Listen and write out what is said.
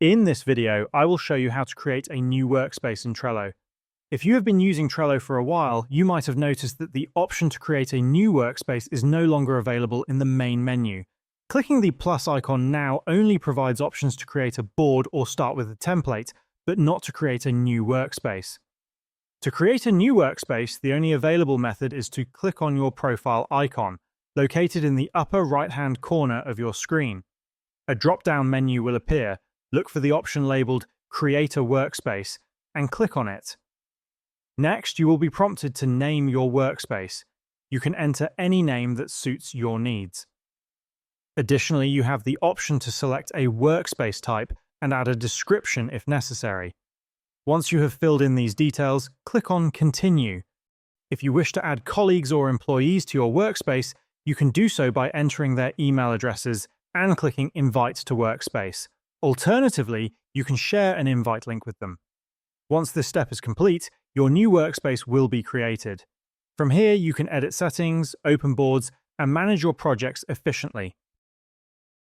In this video, I will show you how to create a new workspace in Trello. If you have been using Trello for a while, you might have noticed that the option to create a new workspace is no longer available in the main menu. Clicking the plus icon now only provides options to create a board or start with a template, but not to create a new workspace. To create a new workspace, the only available method is to click on your profile icon, located in the upper right-hand corner of your screen. A drop-down menu will appear. Look for the option labeled Create a Workspace and click on it. Next, you will be prompted to name your workspace. You can enter any name that suits your needs. Additionally, you have the option to select a workspace type and add a description if necessary. Once you have filled in these details, click on Continue. If you wish to add colleagues or employees to your workspace, you can do so by entering their email addresses and clicking Invite to Workspace. Alternatively, you can share an invite link with them. Once this step is complete, your new workspace will be created. From here, you can edit settings, open boards, and manage your projects efficiently.